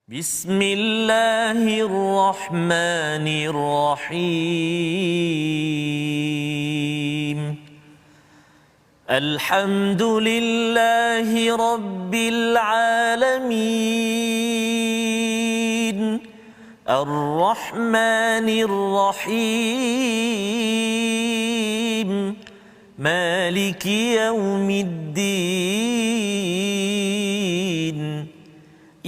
بسم الله الرحمن الرحيم الحمد لله رب العالمين الرحمن الرحيم مالك يوم الدين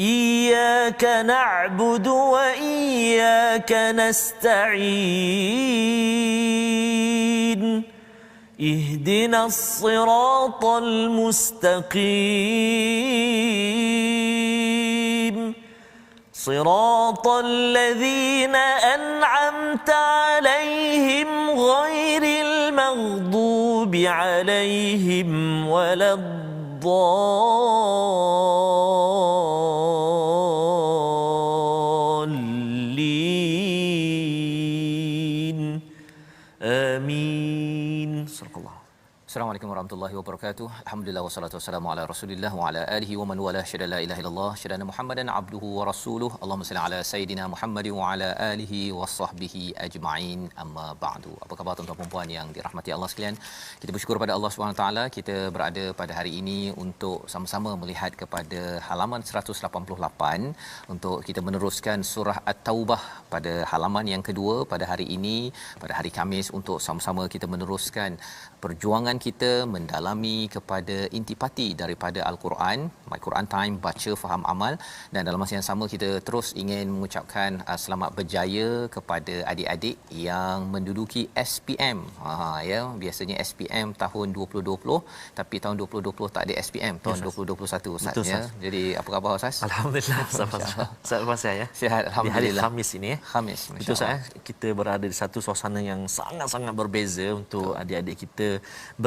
إياك نعبد وإياك نستعين اهدنا الصراط المستقيم صراط الذين أنعمت عليهم غير المغضوب عليهم ولا الضالين آمين صدق الله. Assalamualaikum warahmatullahi wabarakatuh. Alhamdulillah wassalatu wassalamu ala Rasulillah wa ala alihi wa man wala syada la ilaha illallah syada Muhammadan abduhu wa rasuluhu. Allahumma salli ala sayidina Muhammad wa ala alihi wasahbihi ajma'in. Amma ba'du. Apa khabar tuan-tuan dan puan yang dirahmati Allah sekalian? Kita bersyukur pada Allah Subhanahu taala kita berada pada hari ini untuk sama-sama melihat kepada halaman 188 untuk kita meneruskan surah At-Taubah pada halaman yang kedua pada hari ini, pada hari Khamis, untuk sama-sama kita meneruskan perjuangan kita mendalami kepada intipati daripada Al-Quran, My Quran Time, baca, faham, amal. Dan dalam masa yang sama kita terus ingin mengucapkan selamat berjaya kepada adik-adik yang menduduki SPM. Ya, biasanya SPM tahun 2020, tapi tahun 2020 tak ada SPM, tahun 2021 Ustaz. Betul, Ya. Ustaz. Jadi apa khabar Ustaz? Alhamdulillah. Sahabat saya ya. Sihat Di hari alhamdulillah. Khamis ini Khamis. Betul Ustaz, kita berada di satu suasana yang sangat-sangat berbeza untuk adik-adik kita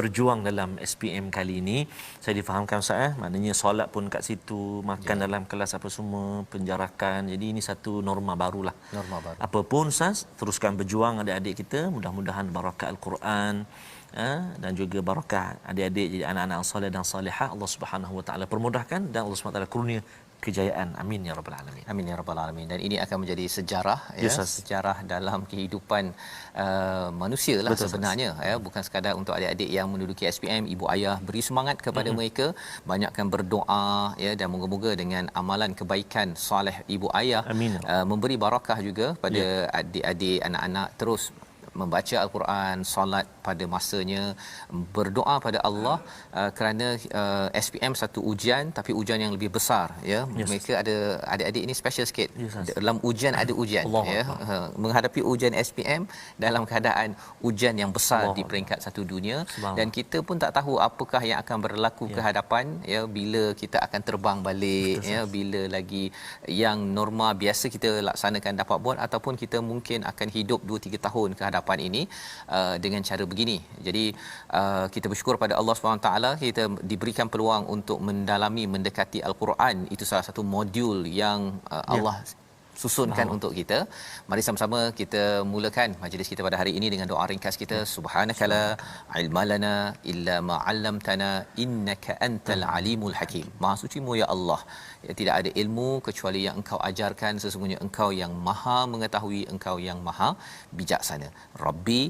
berjuang dalam SPM kali ini. Saya difahamkan Ustaz, maknanya solat pun kat situ, makan dalam kelas apa semua, penjarakan. Jadi ini satu norma barulah. Norma baru. Apapun Ustaz, teruskan berjuang adik-adik kita, mudah-mudahan barakah Al-Quran dan juga barakah adik-adik jadi anak-anak soleh dan salihah. Allah Subhanahu Wa Taala permudahkan dan Allah Subhanahu Wa Taala kurnia kejayaan. Amin ya rabbal alamin. Amin ya rabbal alamin. Dan ini akan menjadi sejarah, ya, Yes, sejarah dalam kehidupan manusia lah. Betul, sebenarnya ya, bukan sekadar untuk adik-adik yang menduduki SPM. Ibu ayah beri semangat kepada mereka, banyakkan berdoa, ya, dan moga-moga dengan amalan kebaikan soleh ibu ayah, Amin. Memberi barakah juga pada adik-adik, anak-anak terus membaca Al-Quran, solat pada masanya, berdoa pada Allah kerana SPM satu ujian, tapi ujian yang lebih besar, ya. Mereka ada adik-adik ini special sikit. Dalam ujian ada ujian, Allah, ya. Menghadapi ujian SPM dalam keadaan ujian yang besar Allah, di peringkat satu dunia, dan kita pun tak tahu apakah yang akan berlaku ke hadapan, ya, bila kita akan terbang balik. Betul, ya, bila lagi yang norma biasa kita laksanakan dapat buat, ataupun kita mungkin akan hidup 2-3 tahun ke hadapan ini dengan cara begini. Jadi kita bersyukur pada Allah SWT, kita diberikan peluang untuk mendalami, mendekati Al-Quran. Itu salah satu modul yang Allah susunkan untuk kita. Mari sama-sama kita mulakan majlis kita pada hari ini dengan doa ringkas kita. Subhanakala ilmalana illa ma 'allamtana innaka antal alimul hakim. Maha suci-Mu ya Allah, ya, tidak ada ilmu kecuali yang Engkau ajarkan. Sesungguhnya Engkau yang Maha mengetahui, Engkau yang Maha bijaksana. Rabbi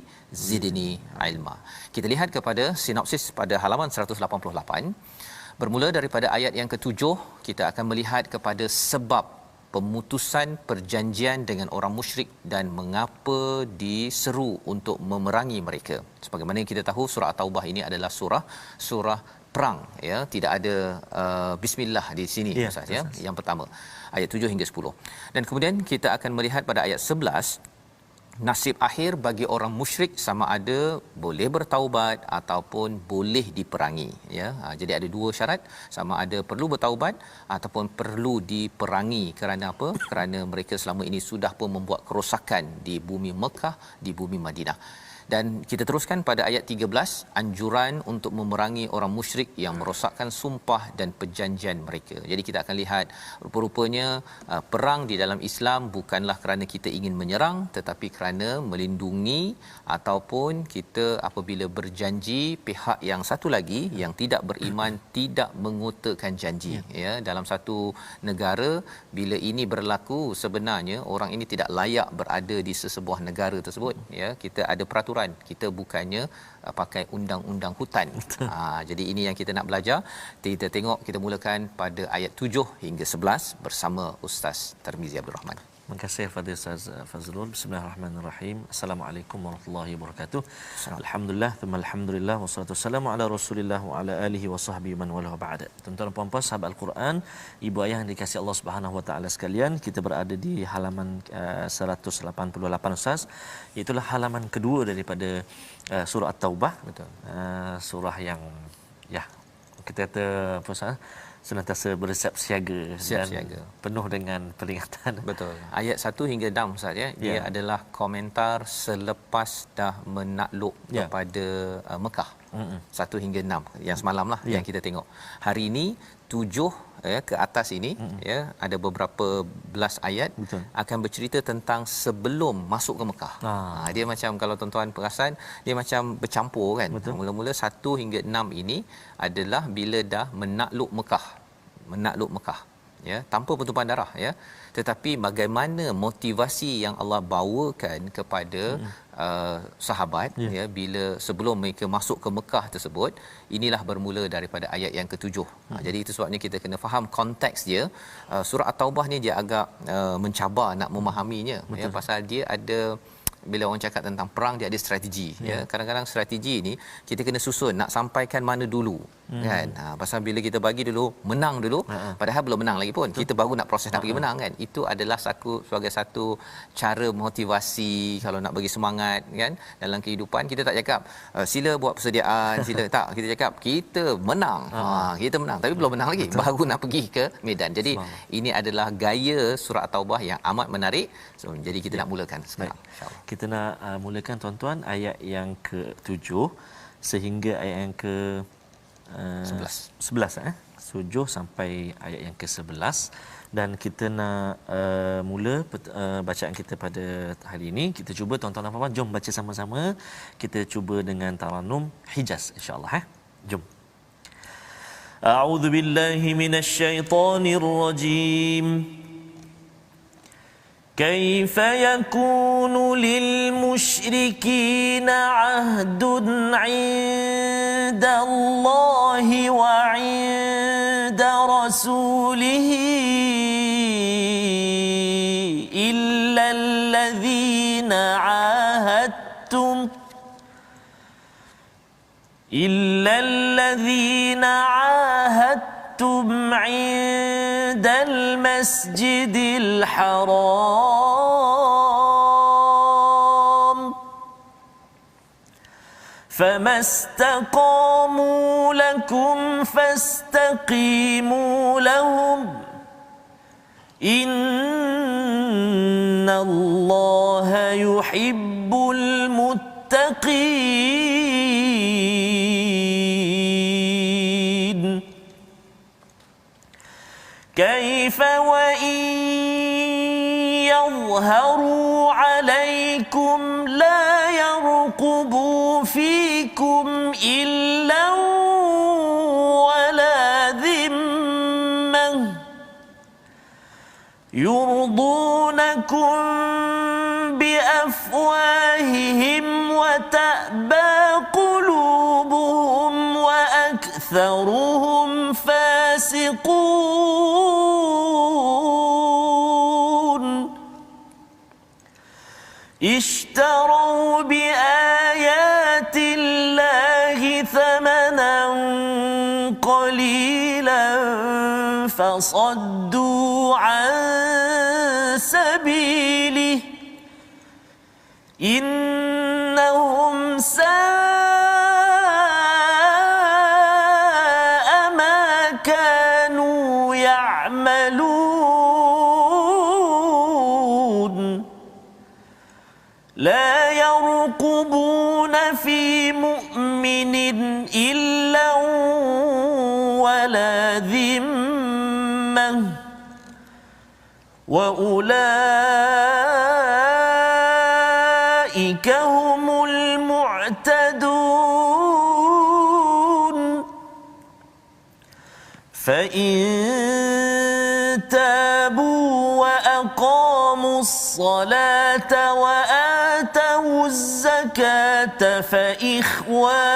zidni ilma. Kita lihat kepada sinopsis pada halaman 188. Bermula daripada ayat yang ke-7, kita akan melihat kepada sebab pemutusan perjanjian dengan orang musyrik dan mengapa diseru untuk memerangi mereka. Sebagaimana yang kita tahu, surah At-Taubah ini adalah surah perang, ya, tidak ada bismillah di sini, Ustaz, ya. Yang pertama ayat 7 hingga 10. Dan kemudian kita akan melihat pada ayat 11 nasib akhir bagi orang musyrik, sama ada boleh bertaubat ataupun boleh diperangi, ya. Jadi ada dua syarat, sama ada perlu bertaubat ataupun perlu diperangi. Kerana apa? Kerana mereka selama ini sudah pun membuat kerosakan di bumi Mekah, di bumi Madinah. Dan kita teruskan pada ayat 13, anjuran untuk memerangi orang musyrik yang merosakkan sumpah dan perjanjian mereka. Jadi kita akan lihat rupa-rupanya perang di dalam Islam bukanlah kerana kita ingin menyerang, tetapi kerana melindungi, ataupun kita apabila berjanji, pihak yang satu lagi yang tidak beriman tidak mengotakkan janji. Ya, dalam satu negara bila ini berlaku, sebenarnya orang ini tidak layak berada di sesebuah negara tersebut. Ya, kita ada peraturan, kita bukannya pakai undang-undang hutan. Jadi ini yang kita nak belajar. Kita tengok, kita mulakan pada ayat 7 hingga 11 bersama Ustaz Tarmizi Abdul Rahman. Terima kasih kepada Ustaz Fazrul. Bismillahirrahmanirrahim. Assalamualaikum warahmatullahi wabarakatuh. Alhamdulillah, thumma alhamdulillah, wassalatu wassalamu ala Rasulillah wa ala alihi wa sahbihi man wala ba'da. Tuan-tuan dan puan-puan sahabat Al-Quran, ibu ayah yang dikasihi Allah Subhanahu wa taala sekalian, kita berada di halaman 188 Ustaz. Itulah halaman kedua daripada surah At-Taubah. Betul. Surah yang kita kata apa Ustaz? Senantiasa bersiap siaga dan penuh dengan peringatan. Betul. Ayat 1 hingga 6 Ustaz ya. Dia adalah komentar selepas dah menakluk kepada Mekah. 1 hingga 6 yang semalam lah yang kita tengok. Hari ini 7 ke atas ini ada beberapa belas ayat. Betul. Akan bercerita tentang sebelum masuk ke Mekah. Dia macam kalau tuan-tuan perasan, dia macam bercampur kan. Betul. Mula-mula 1 hingga 6 ini adalah bila dah menakluk Mekah ya, tanpa pertumpahan darah ya, tetapi bagaimana motivasi yang Allah bawakan kepada sahabat ya bila sebelum mereka masuk ke Mekah tersebut, inilah bermula daripada ayat yang ke-7. Jadi itu sebabnya kita kena faham konteks dia. Surah At-Taubah ni dia agak mencabar nak memahaminya. Ya, pasal dia ada, bila orang cakap tentang perang, dia ada strategi ya. Kadang-kadang strategi ni kita kena susun nak sampaikan mana dulu kan. Pasal bila kita bagi dulu menang dulu, padahal belum menang lagi pun, kita baru nak proses nak pergi menang kan. Itu adalah sebagai satu cara motivasi kalau nak bagi semangat kan. Dalam kehidupan kita tak cakap sila buat persediaan, sila tak, kita cakap kita menang. Kita menang tapi belum menang lagi, baru nak pergi ke medan. Jadi ini adalah gaya surah At-Taubah yang amat menarik. Jadi kita nak mulakan sekarang insya-Allah. Kita nak mulakan tuan-tuan ayat yang ke-7 sehingga ayat yang ke 11 7 sampai ayat yang ke-11, dan kita nak mula bacaan kita pada hari ini. Kita cuba tuan-tuan dan puan-puan jom baca sama-sama. Kita cuba dengan taranum Hijaz insya-Allah Jom. A'udzu billahi minasyaitonir rajim. كيف يكون للمشركين عهد عند الله وعند رسوله إلا الذين عاهدتم عند المسجد الحرام فما استقاموا لكم فاستقيموا لهم إن الله يحب المتقين كيف وإن يظهروا عليكم لا يرقبوا فيكم إلا ولا ذمة يرضونكم بأفواههم وتأبى قلوبهم وأكثرهم فاسقون اشتروا بآيات الله ثمنا قليلا فصدوا عن سبيله إنهم ساء ما كانوا يعملون لا يرقبون ولا ذمة وأولئك هم المعتدون فإن تابوا وأقاموا الصلاة وآتوا الزكاة فإخوانكم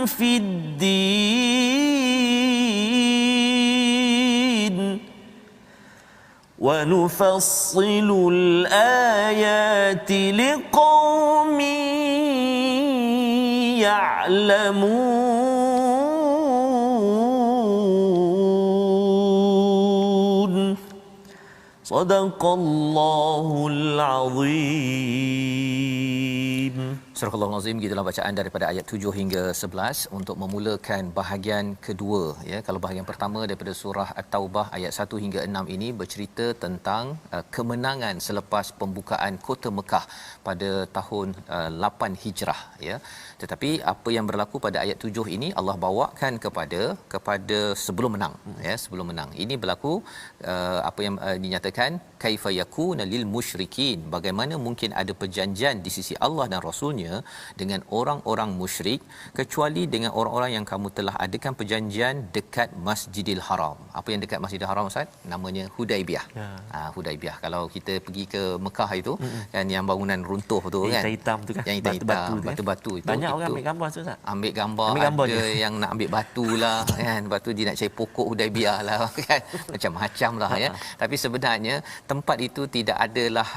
في الدين ونفصل الآيات لقوم يعلمون صدق الله العظيم. Surah Al-Azim, gitulah bacaan daripada ayat 7 hingga 11 untuk memulakan bahagian kedua, ya. Kalau bahagian pertama daripada surah At-Taubah ayat 1 hingga 6 ini bercerita tentang kemenangan selepas pembukaan kota Mekah pada tahun 8 Hijrah, ya. Tetapi apa yang berlaku pada ayat 7 ini Allah bawakan kepada sebelum menang, ya, sebelum menang. Ini berlaku apa yang dinyatakan kaifa yakuna lil musyrikin, bagaimana mungkin ada perjanjian di sisi Allah dan Rasulnya dengan orang-orang musyrik kecuali dengan orang-orang yang kamu telah adakan perjanjian dekat Masjidil Haram. Apa yang dekat Masjidil Haram, Ustaz? Namanya Hudaibiyah. Ya. Hudaibiyah. Kalau kita pergi ke Mekah itu kan, yang bangunan runtuh tu kan, hitam tu kan, yang hitam, batu-batu itu. Banyak orang ambil gambar tu, Ustaz. Ambil gambar ada je. Yang nak ambil batu lah kan, batu dia nak cari pokok Hudaibiyah lah kan, macam-macam lah, ya. Tapi sebenarnya tempat itu tidak adalah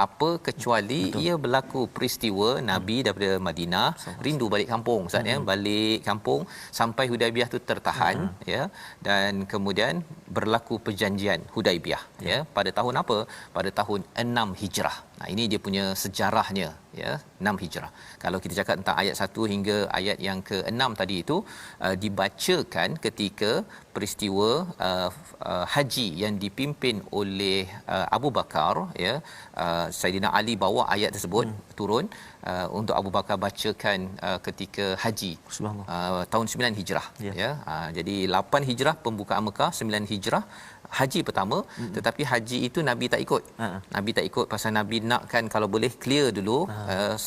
apa kecuali ia berlaku peristiwa Nabi daripada Madinah rindu balik kampung, Ustaz, ya, balik kampung sampai Hudaibiyah tu tertahan, ya, dan kemudian berlaku perjanjian Hudaibiyah, ya, pada tahun apa? Pada tahun 6 Hijrah. Nah, ini dia punya sejarahnya, ya, 6 Hijrah. Kalau kita cakap tentang ayat 1 hingga ayat yang ke-6 tadi itu dibacakan ketika peristiwa haji yang dipimpin oleh Abu Bakar, ya. Saidina Ali bawa ayat tersebut turun untuk Abu Bakar bacakan ketika haji tahun 9 Hijrah, ya. Jadi 8 Hijrah pembukaan Mekah, 9 Hijrah haji pertama, tetapi haji itu Nabi tak ikut. Nabi tak ikut pasal Nabi nakkan kalau boleh clear dulu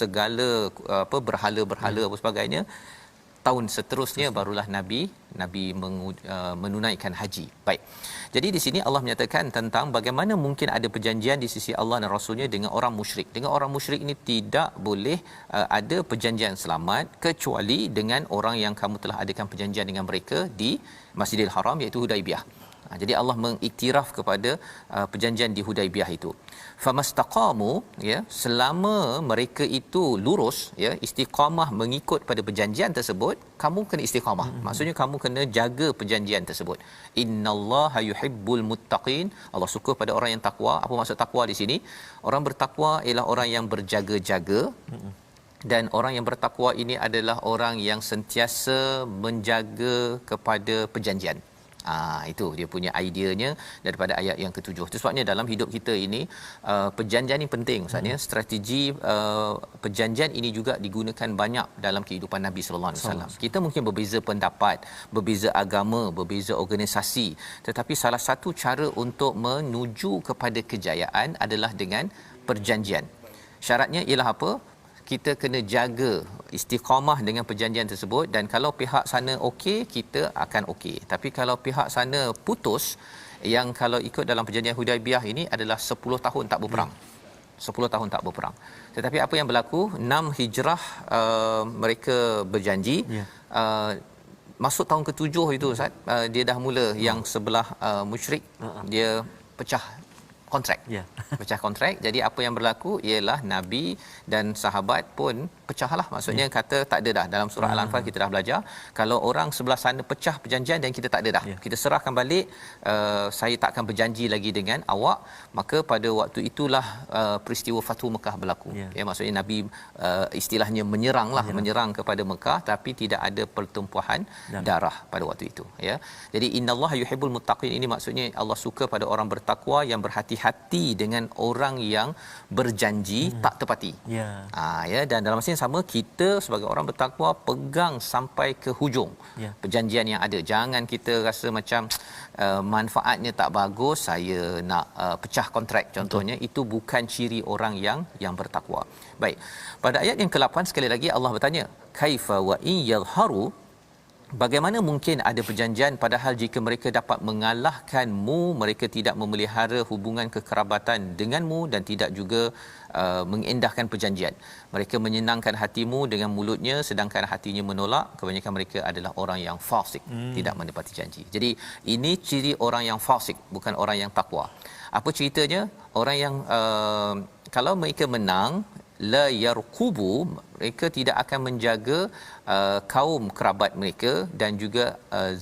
segala apa berhala-berhala apa sebagainya. Tahun seterusnya barulah Nabi menunaikan haji. Baik. Jadi di sini Allah menyatakan tentang bagaimana mungkin ada perjanjian di sisi Allah dan Rasulnya dengan orang musyrik. Dengan orang musyrik ini tidak boleh ada perjanjian selamat kecuali dengan orang yang kamu telah adakan perjanjian dengan mereka di Masjidil Haram, iaitu Hudaibiyah. Jadi Allah mengiktiraf kepada perjanjian di Hudaibiyah itu. Famastaqamu, ya, selama mereka itu lurus, ya, istiqamah mengikut pada perjanjian tersebut, kamu kena istiqamah. Maksudnya kamu kena jaga perjanjian tersebut. Innallaha yuhibbul muttaqin. Allah suka pada orang yang takwa. Apa maksud takwa di sini? Orang bertakwa ialah orang yang berjaga-jaga. Dan orang yang bertakwa ini adalah orang yang sentiasa menjaga kepada perjanjian. Itu dia punya ideanya daripada ayat yang ke-7. Itu sebabnya dalam hidup kita ini perjanjian ini penting, Ustaz, ya. Strategi perjanjian ini juga digunakan banyak dalam kehidupan Nabi sallallahu alaihi wasallam. Kita mungkin berbeza pendapat, berbeza agama, berbeza organisasi, tetapi salah satu cara untuk menuju kepada kejayaan adalah dengan perjanjian. Syaratnya ialah apa? Kita kena jaga istiqamah dengan perjanjian tersebut, dan kalau pihak sana okey, kita akan okey. Tapi kalau pihak sana putus, yang kalau ikut dalam perjanjian Hudaibiyah ini adalah 10 tahun tak berperang. 10 tahun tak berperang. Tetapi apa yang berlaku? 6 Hijrah mereka berjanji. Masuk tahun ke-7 itu, Ustaz, dia dah mula yang sebelah musyrik dia pecah kontrak. Pecah kontrak. Jadi apa yang berlaku ialah Nabi dan sahabat pun pecahlah. Maksudnya kata tak ada dah. Dalam surah Al-Anfal kita dah belajar, kalau orang sebelah sana pecah perjanjian dan kita tak ada dah, kita serahkan balik, saya tak akan berjanji lagi dengan awak. Maka pada waktu itulah peristiwa Fathu Mekah berlaku. Ya, maksudnya Nabi istilahnya menyerang kepada Mekah, tapi tidak ada pertumpahan darah pada waktu itu, ya. Jadi innallaha yuhibbul muttaqin ini maksudnya Allah suka pada orang bertakwa yang berhati berhati-hati dengan orang yang berjanji tak tepati. Ya. Ya, dan dalam masa yang sama kita sebagai orang bertakwa pegang sampai ke hujung perjanjian yang ada. Jangan kita rasa macam manfaatnya tak bagus, saya nak pecah kontrak contohnya. Itu bukan ciri orang yang bertakwa. Baik. Pada ayat yang ke-8 sekali lagi Allah bertanya, kaifa wa in yadhharu, bagaimana mungkin ada perjanjian padahal jika mereka dapat mengalahkanmu, mereka tidak memelihara hubungan kekerabatan denganmu dan tidak juga mengendahkan perjanjian. Mereka menyenangkan hatimu dengan mulutnya sedangkan hatinya menolak. Kebanyakan mereka adalah orang yang fasik, tidak menepati janji. Jadi ini ciri orang yang fasik, bukan orang yang takwa. Apa ceritanya? Orang yang kalau mereka menang, la yarqubu, mereka tidak akan menjaga kaum kerabat mereka dan juga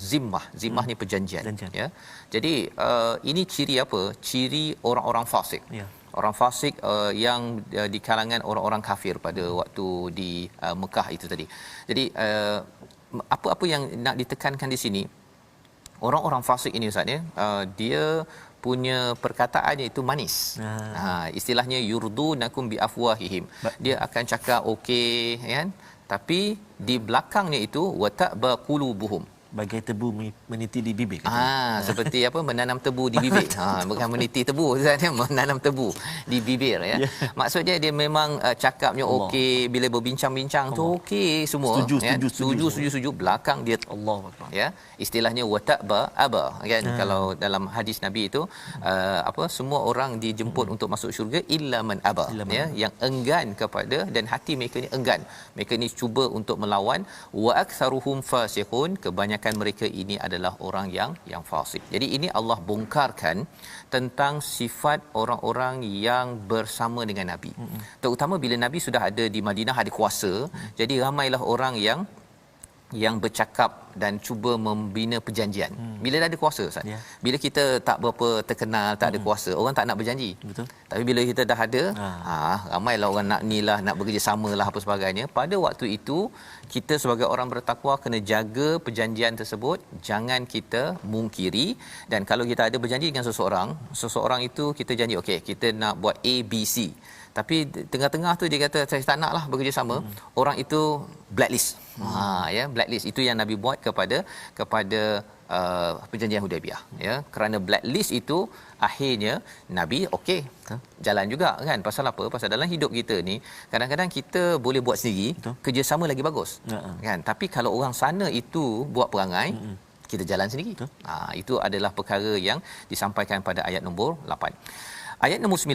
zimmah ni perjanjian. Ya. Jadi ini ciri apa? Ciri orang-orang fasik. Ya. Orang fasik yang di kalangan orang-orang kafir pada waktu di Mekah itu tadi. Jadi apa yang nak ditekankan di sini, orang-orang fasik ini Ustaz ya, dia punya perkataannya itu manis. Istilahnya yurdunakum bi afwahihim. Dia akan cakap okey kan, tapi di belakangnya itu wata'ba qulubuhum, bagai tebu meniti di bibir. Seperti apa, menanam tebu di bibir. Bukan meniti tebu, menanam tebu di bibir ya. Maksudnya dia memang cakapnya okey, bila berbincang-bincang tu okey semua. Setuju. Belakang dia Allahuakbar. Ya. Istilahnya wata'ba aba kan. Kalau dalam hadis Nabi itu semua orang dijemput untuk masuk syurga illa man aba, ya, yang enggan kepada, dan hati mereka ni enggan. Mereka ni cuba untuk melawan. Wa aktsaruhum fasiqun, kebanyakan mereka ini adalah orang yang fasik. Jadi ini Allah bongkarkan tentang sifat orang-orang yang bersama dengan Nabi. Terutama bila Nabi sudah ada di Madinah, ada kuasa. Jadi ramailah orang yang bercakap dan cuba membina perjanjian. Bila dah ada kuasa Ustaz. Bila kita tak berapa terkenal, tak ada kuasa, orang tak nak berjanji. Betul. Tapi bila kita dah ada, ramailah orang nak nilah, nak bekerjasamalah apa sebagainya. Pada waktu itu kita sebagai orang bertakwa kena jaga perjanjian tersebut, jangan kita mungkiri. Dan kalau kita ada berjanji dengan seseorang itu kita janji okey, kita nak buat A B C. Tapi tengah-tengah tu dia kata saya tak naklah bekerjasama, orang itu blacklist. Blacklist itu yang Nabi buat kepada perjanjian Hudaibiyah, ya. Kerana blacklist itu akhirnya Nabi okey jalan juga kan. Pasal apa? Pasal dalam hidup kita ni kadang-kadang kita boleh buat sendiri, kerjasama lagi bagus. Kan? Tapi kalau orang sana itu buat perangai, kita jalan sendiri. Itu adalah perkara yang disampaikan pada ayat nombor 8. Ayat nombor 9.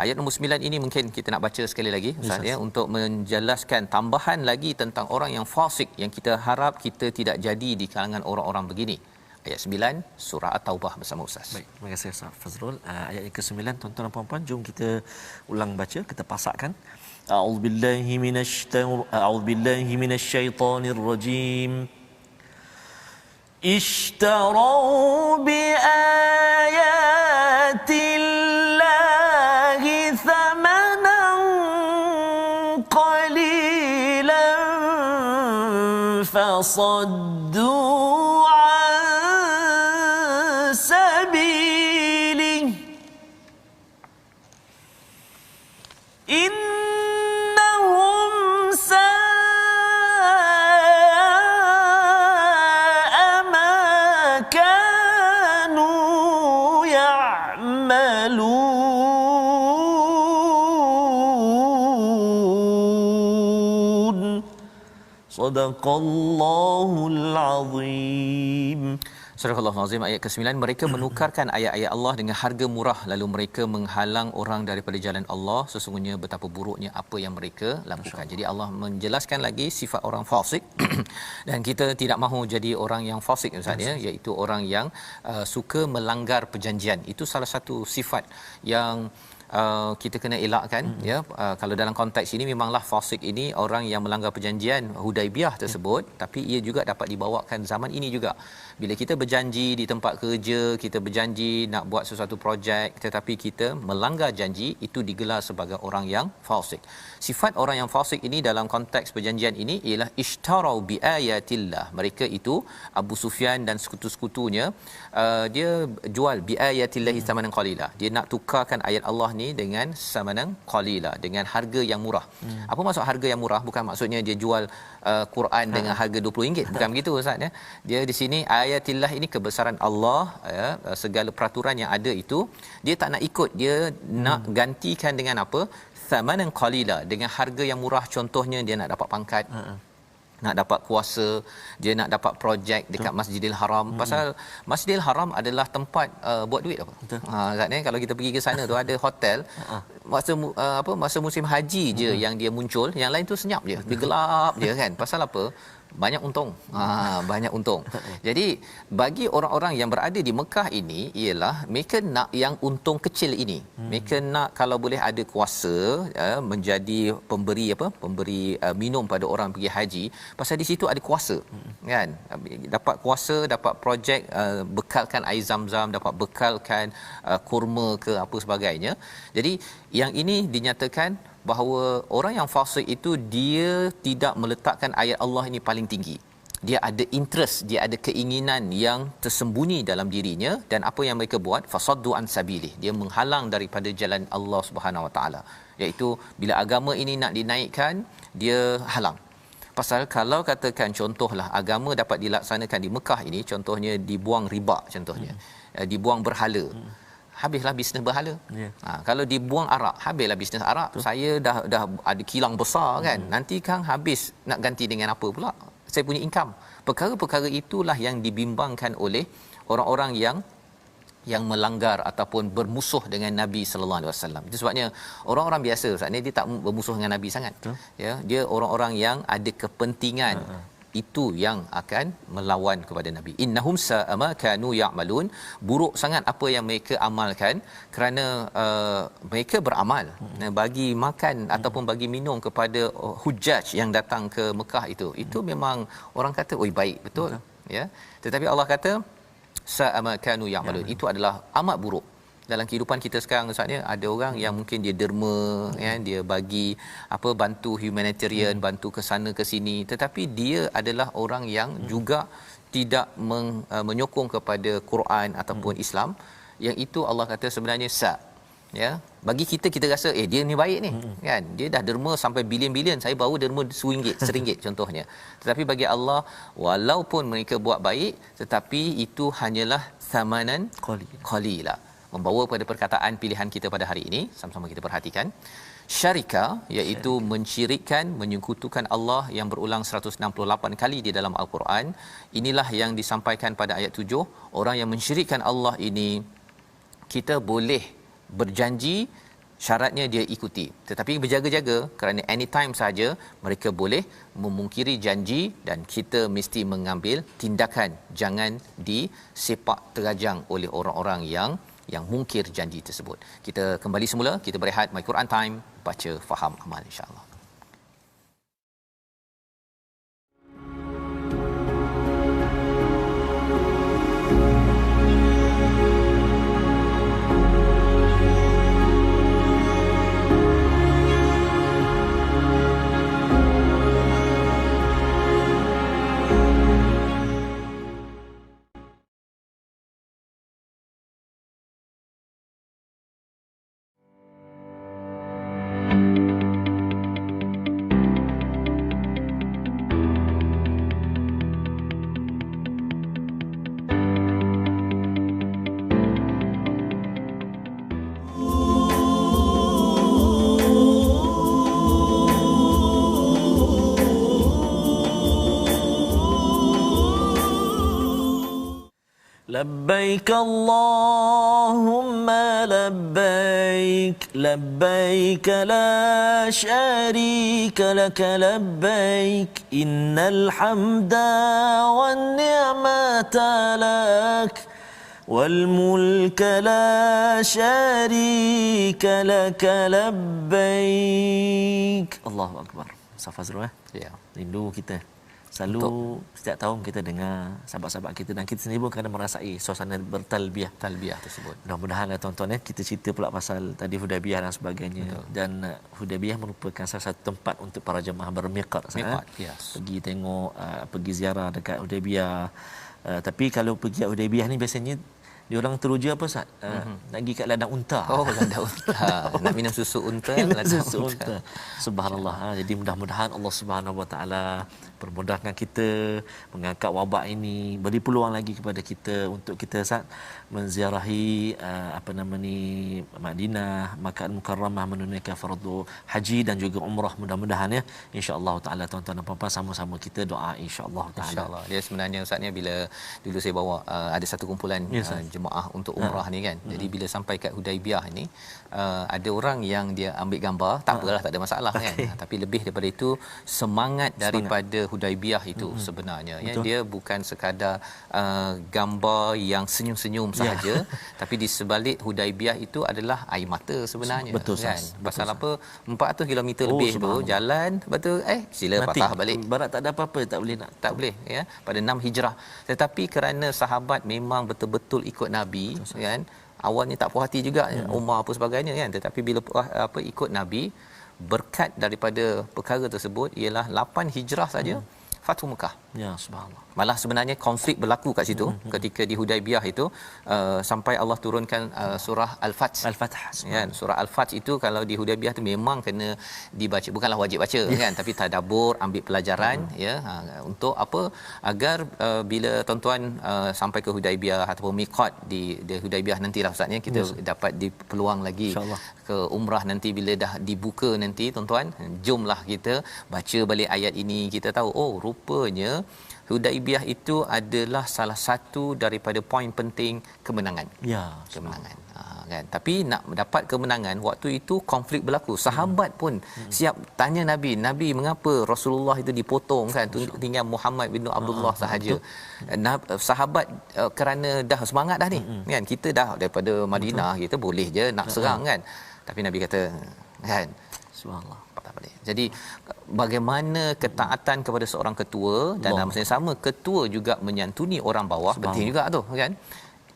Ayat nombor 9 ini mungkin kita nak baca sekali lagi Ustaz, ya, untuk menjelaskan tambahan lagi tentang orang yang fasik yang kita harap kita tidak jadi di kalangan orang-orang begini. Ayat 9 surah At-Taubah bersama Ustaz. Baik, terima kasih Ustaz Fazrul. Ayat yang ke-9, tuan-tuan dan puan-puan, jom kita ulang baca, kita pasakkan. A'udzubillahi minasyaitonir rajim. Ishtarau bi ayatil فصدوا عن سبيله إنهم ساء ما كانوا يعملون. Sadaqallahul Azim. Surah Al-Azim ayat ke-9, mereka menukarkan ayat-ayat Allah dengan harga murah lalu mereka menghalang orang daripada jalan Allah. Sesungguhnya betapa buruknya apa yang mereka lakukan. Jadi Allah menjelaskan lagi sifat orang fasik dan kita tidak mahu jadi orang yang fasik Ustaz, ya, iaitu orang yang suka melanggar perjanjian. Itu salah satu sifat yang kita kena elakkan ya. Kalau dalam konteks ini memanglah fasik ini orang yang melanggar perjanjian Hudaibiyah tersebut, tapi ia juga dapat dibawakan zaman ini juga. Bila kita berjanji di tempat kerja, kita berjanji nak buat sesuatu projek tetapi kita melanggar janji, itu digelar sebagai orang yang fasik. Sifat orang yang fasik ini dalam konteks perjanjian ini ialah ishtarau bi ayatillah. Mereka itu Abu Sufyan dan sekutu-sekutunya, dia jual bi ayatillah samanan qalila. Dia nak tukarkan ayat Allah ni dengan samanan qalila, dengan harga yang murah. Apa maksud harga yang murah? Bukan maksudnya dia jual Quran dengan harga RM20, bukan begitu ustaz ya. Dia di sini ayatillah ini kebesaran Allah ya, segala peraturan yang ada itu dia tak nak ikut, dia nak gantikan dengan apa? Samanan qalila, dengan harga yang murah. Contohnya dia nak dapat pangkat, nak dapat kuasa, dia nak dapat projek dekat Masjidil Haram. Pasal Masjidil Haram adalah tempat buat duit apa. Kan kalau kita pergi ke sana tu ada hotel. Masa musim haji je yang dia muncul, yang lain tu senyap je, dia gelap je kan. Pasal apa? Banyak untung. Banyak untung. Jadi bagi orang-orang yang berada di Mekah ini ialah mereka nak yang untung kecil ini. Mereka nak kalau boleh ada kuasa menjadi pemberi minum pada orang pergi haji, pasal di situ ada kuasa. Kan? Dapat kuasa, dapat projek, bekalkan air Zam-Zam, dapat bekalkan kurma ke apa sebagainya. Jadi yang ini dinyatakan bahawa orang yang fasik itu dia tidak meletakkan ayat Allah ini paling tinggi. Dia ada interest, dia ada keinginan yang tersembunyi dalam dirinya, dan apa yang mereka buat, fasaddu an sabilih, dia menghalang daripada jalan Allah Subhanahu Wa Taala. Iaitu bila agama ini nak dinaikkan, dia halang. Pasal kalau katakan contohlah agama dapat dilaksanakan di Mekah ini, contohnya dibuang riba, contohnya dibuang berhala, habislah bisnes berhala. Kalau dibuang arak, habislah bisnes arak. Saya dah ada kilang besar kan. Nanti kan habis, nak ganti dengan apa pula? Saya punya income. Perkara-perkara itulah yang dibimbangkan oleh orang-orang yang melanggar ataupun bermusuh dengan Nabi sallallahu alaihi wasallam. Itu sebabnya orang-orang biasa Ustaz ni dia tak bermusuh dengan Nabi sangat. Ya, dia orang-orang yang ada kepentingan. Itu yang akan melawan kepada Nabi. Innahum sa'ama kanu ya'malun. Buruk sangat apa yang mereka amalkan, kerana mereka beramal bagi makan ataupun bagi minum kepada hujjaj yang datang ke Mekah itu. Itu memang orang kata oi baik, betul. Ya. Tetapi Allah kata sa'ama kanu ya'malun. Itu adalah amat buruk. Dalam kehidupan kita sekarang Ustaz, ada orang yang mungkin dia derma ya, dia bagi bantu humanitarian, bantu ke sana ke sini, tetapi dia adalah orang yang juga tidak menyokong kepada Quran ataupun Islam. Yang itu Allah kata sebenarnya ya, bagi kita rasa dia ni baik ni kan, dia dah derma sampai bilion-bilion, saya baru derma RM1 contohnya. Tetapi bagi Allah, walaupun mereka buat baik, tetapi itu hanyalah samanan qalila. Membawa pada perkataan pilihan kita pada hari ini, sama-sama kita perhatikan. Syarika, iaitu mensyirikkan, menyekutukan Allah, yang berulang 168 kali di dalam Al-Quran. Inilah yang disampaikan pada ayat 7. Orang yang mensyirikkan Allah ini, kita boleh berjanji, syaratnya dia ikuti. Tetapi berjaga-jaga, kerana anytime saja mereka boleh memungkiri janji, dan kita mesti mengambil tindakan. Jangan disepak terajang oleh orang-orang yang mungkir janji tersebut. Kita kembali semula, kita berehat. My Quran Time, baca, faham, amal, insya-Allah. لبيك اللهم لبيك لبيك لا شريك لك لبيك إن الحمد والنعمة لك wal mulka la syarika lak labbaik. Allahu akbar. Safazrul Ya. rindu kita. Selalu setiap tahun kita dengar sahabat-sahabat kita dan kita sendiri pun kena merasai suasana talbiah tersebut. Mudah-mudahan tuan-tuan kita cerita pula pasal tadi Hudaybiyah dan sebagainya. Betul. Dan Hudaybiyah merupakan salah satu tempat untuk para jemaah bermiqat. Yes. Pergi tengok pergi ziarah dekat Hudaybiyah. Tapi kalau pergi Hudaybiyah ni biasanya diorang teruja apa Ustaz? Nak pergi kat ladang unta. Oh, ladang unta. Nak minum susu unta, ladang unta. Subhanallah. Jadi mudah-mudahan Allah Subhanahu Wa Taala permudahkan kita mengangkat wabak ini, beri peluang lagi kepada kita untuk kita menziarahi Madinah, Makkah Mukarramah, menunaikan fardu haji dan juga umrah. Mudah-mudahan ya, insya-Allah taala tuan-tuan dan puan-puan sama-sama kita doa insya-Allah taala. Insya-Allah. Dia sebenarnya Ustaznya bila dulu saya bawa ada satu kumpulan jemaah untuk umrah ni kan. Jadi bila sampai kat Hudaybiyah ni ada orang yang dia ambil gambar, tak apalah, tak ada masalah kan. Tapi lebih daripada itu semangat daripada Hudaybiyah itu sebenarnya ya, dia bukan sekadar gambar yang senyum-senyum sahaja tapi di sebalik Hudaybiyah itu adalah air mata sebenarnya. Betul, kan. Pasal betul, apa 400 km lebih tu jalan, lepas tu sila mati. patah balik. Barat tak ada apa-apa, tak boleh ya, pada 6 Hijrah. Tetapi kerana sahabat memang betul-betul ikut Nabi kan, awalnya tak puas hati juga Umar apa sebagainya kan, tetapi bila ikut Nabi, berkat daripada perkara tersebut ialah 8 Hijrah saja Fathu Mekah. Ya, subhanallah. Malah sebenarnya konflik berlaku kat situ ketika di Hudaybiyah itu sampai Allah turunkan surah Al-Fath. Kan, surah Al-Fath itu kalau di Hudaybiyah tu memang kena dibaca, bukanlah wajib baca kan, tapi tadabbur, ambil pelajaran ya, untuk apa, agar bila tuan-tuan sampai ke Hudaybiyah ataupun miqat di Hudaybiyah nantilah Ustaz ya, kita dapat peluang lagi ke umrah nanti bila dah dibuka nanti tuan-tuan, jomlah kita baca balik ayat ini, kita tahu rupanya Hudaybiyah itu adalah salah satu daripada poin penting kemenangan. Ya, kemenangan. Kan. Tapi nak dapat kemenangan, waktu itu konflik berlaku. Sahabat pun siap tanya Nabi, mengapa Rasulullah itu dipotong kan? Tinggal Muhammad bin Abdullah sahaja. Sahabat kerana dah semangat dah ni. Kan? Kita dah daripada Madinah, kita boleh je nak serang kan. Tapi Nabi kata kan, subhanallah, tak boleh. Jadi bagaimana ketaatan kepada seorang ketua dan dalam masa yang sama ketua juga menyantuni orang bawah, penting juga tu kan.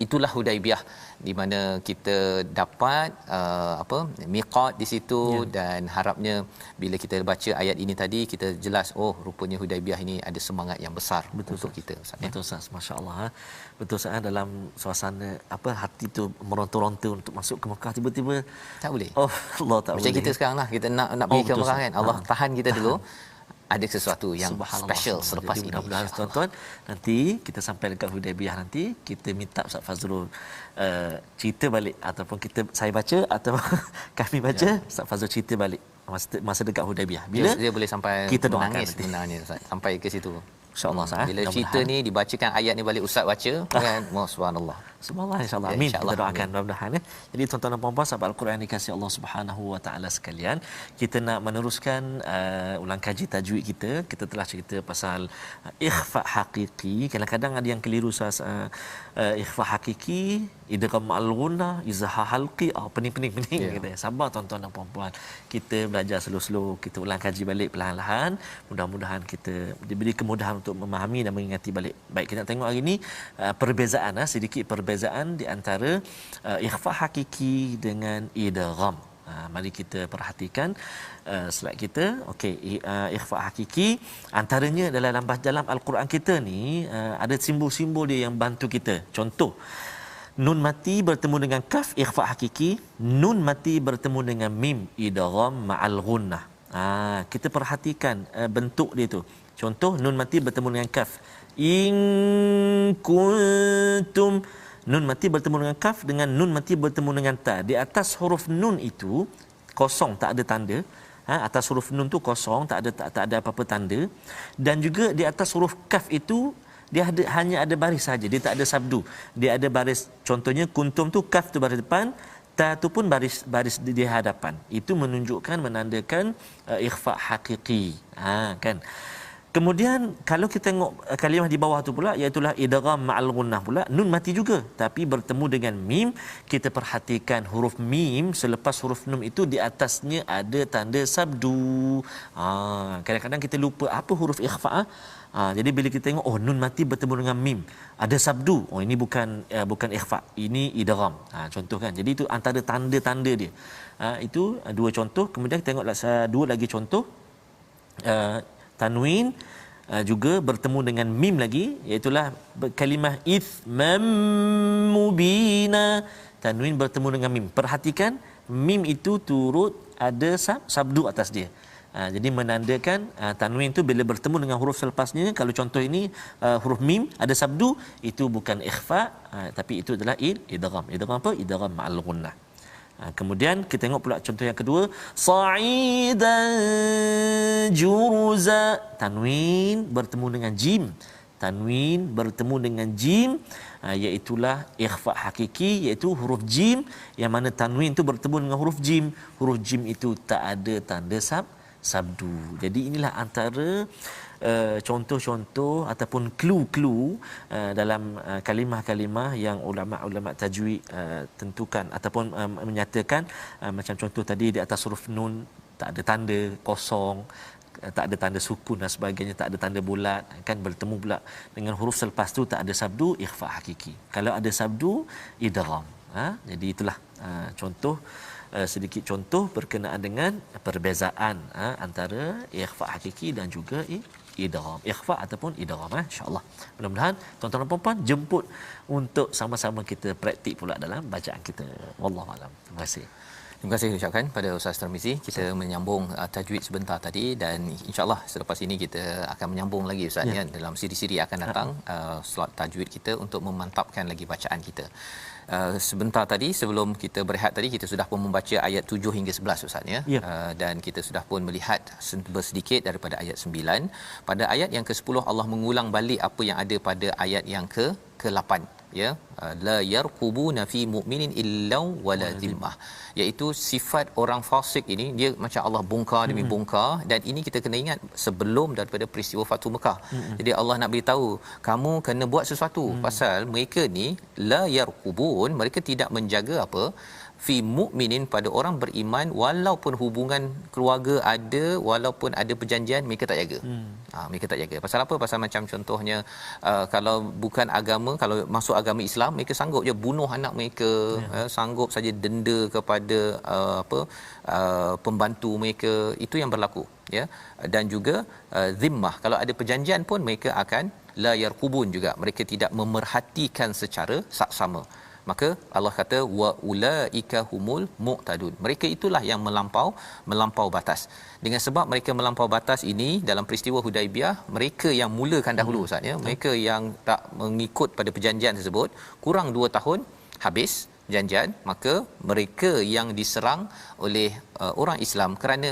Itulah Hudaybiyah di mana kita dapat miqat di situ dan harapnya bila kita baca ayat ini tadi kita jelas rupanya Hudaybiyah ini ada semangat yang besar untuk kita Ustaz. Betul Ustaz, masya-Allah. Betul Ustaz, dalam suasana hati tu meronta-ronta untuk masuk ke Mekah, tiba-tiba tak boleh. Allah tak macam boleh. Kita sekarang lah kita nak pergi ke Mekah kan. Allah tahan kita dulu. Ada sesuatu yang special selepas ini. Mudah-mudahan tuan-tuan nanti kita sampai dekat Hudaybiyah nanti kita minta Ustaz Fazrul cerita balik, ataupun saya baca atau kami baca, Ustaz Fazrul cerita balik masa dekat Hudaybiyah. Bila dia boleh sampai kita menangis sebenarnya sampai ke situ. InsyaAllah bila cerita ni dibacakan ayat ni balik ustaz baca kan, subhanallah. Subhanallah, insya-Allah. Amin. Kita doakan mudah-mudahan ya. Jadi tuan-tuan dan puan-puan sahabat Al-Quran dikasihi Allah Subhanahu wa taala sekalian, kita nak meneruskan ulang kaji tajwid kita. Kita telah cerita pasal ikhfa hakiki. Kadang-kadang ada yang keliru Ustaz. Ikhfa hakiki, idgham al-ghunna, izhar halqi. Pening gitu. Sabar tuan-tuan dan puan-puan. Kita belajar slow-slow, kita ulang kaji balik perlahan-lahan. Mudah-mudahan kita diberi kemudahan untuk memahami dan mengingati balik. Baik, kita nak tengok hari ini perbezaan, sedikit perbezaan di antara ikhfa hakiki dengan idgham. Mari kita perhatikan slide kita. Okey, ikhfa hakiki antaranya dalam Al-Quran kita ni ada simbol-simbol dia yang bantu kita. Contoh, nun mati bertemu dengan kaf, ikhfa hakiki. Nun mati bertemu dengan mim, idgham ma'al ghunnah. Kita perhatikan bentuk dia tu. Contoh, nun mati bertemu dengan kaf. In kuntum, nun mati bertemu dengan kaf dengan nun mati bertemu dengan ta. Di atas huruf nun itu kosong, tak ada tanda. Atas huruf nun tu kosong, tak ada apa-apa tanda. Dan juga di atas huruf kaf itu dia hanya ada baris saja, dia tak ada sabdu. Dia ada baris. Contohnya kuntum tu kaf tu baris depan, ta tu pun baris di hadapan. Itu menunjukkan, menandakan ikhfa hakiki. Kan. Kemudian kalau kita tengok kalimah di bawah tu pula, iaitu idgham ma'al gunnah pula, nun mati juga tapi bertemu dengan mim. Kita perhatikan huruf mim selepas huruf nun itu di atasnya ada tanda sabdu. Kadang-kadang kita lupa apa huruf ikhfa. Jadi bila kita tengok nun mati bertemu dengan mim, ada sabdu. Ini bukan ikhfa, ini idgham. Contoh kan. Jadi itu antara tanda-tanda dia. Itu dua contoh. Kemudian kita tengok dua lagi contoh. Tanwin juga bertemu dengan mim lagi, iaitu kalimah ithmam mubina. Tanwin bertemu dengan mim. Perhatikan mim itu turut ada sabdu atas dia. Jadi menandakan tanwin itu bila bertemu dengan huruf selepasnya, kalau contoh ini huruf mim ada sabdu, itu bukan ikhfa, tapi itu adalah idgham. Idgham apa? Idgham ma'al gunnah. Kemudian kita tengok pula contoh yang kedua, sa'idan juruza. Tanwin bertemu dengan jim. Tanwin bertemu dengan jim, iaitulah ikhfa hakiki, iaitu huruf jim, yang mana tanwin itu bertemu dengan huruf jim. Huruf jim itu tak ada tanda sabdu. Jadi inilah antara contoh-contoh ataupun clue-clue dalam kalimah-kalimah yang ulama-ulama tajwid tentukan ataupun menyatakan, macam contoh tadi di atas huruf nun tak ada tanda kosong, tak ada tanda sukun dan sebagainya, tak ada tanda bulat kan, bertemu pula dengan huruf selepas tu tak ada sabdu, ikhfa hakiki. Kalau ada sabdu, idgham. Jadi itulah contoh, sedikit contoh berkenaan dengan perbezaan antara ikhfa hakiki dan juga idgham, ikhfa ataupun idgham, insya-Allah. Mudah-mudahan tuan-tuan dan puan-puan jemput untuk sama-sama kita praktik pula dalam bacaan kita. Wallahu alam. Terima kasih. Terima kasih ucapkan pada Ustaz Tarmizi. Kita menyambung tajwid sebentar tadi, dan insya-Allah selepas ini kita akan menyambung lagi Ustaz dalam siri-siri akan datang slot tajwid kita untuk memantapkan lagi bacaan kita. Sebentar tadi sebelum kita berehat tadi, kita sudah pun membaca ayat 7 hingga 11 Ustaz dan kita sudah pun melihat sedikit daripada ayat 9. Pada ayat yang ke-10 Allah mengulang balik apa yang ada pada ayat yang ke-8, la yarqubuna fi mu'minin illa wala dhimmah, iaitu sifat orang fasik ini, dia macam Allah bongkar demi bongkar. Dan ini kita kena ingat sebelum daripada peristiwa Fathu Mekah. Jadi Allah nak beritahu kamu kena buat sesuatu, pasal mereka ni la yarqubun, mereka tidak menjaga apa, fi mu'minin, pada orang beriman, walaupun hubungan keluarga ada, walaupun ada perjanjian, mereka tak jaga. Mereka tak jaga. Pasal apa? Pasal macam contohnya kalau bukan agama, kalau masuk agama Islam, mereka sanggup je bunuh anak mereka, sanggup saja denda kepada pembantu mereka. Itu yang berlaku, dan juga zimmah, kalau ada perjanjian pun mereka akan la yarqubun juga, mereka tidak memerhatikan secara saksama. Maka Allah kata wa ulaika humul mu'tadun, mereka itulah yang melampau batas. Dengan sebab mereka melampau batas ini dalam peristiwa Hudaibiyah, mereka yang mulakan dahulu Ustaz, mereka yang tak mengikut pada perjanjian tersebut, kurang 2 tahun habis perjanjian, maka mereka yang diserang oleh orang Islam kerana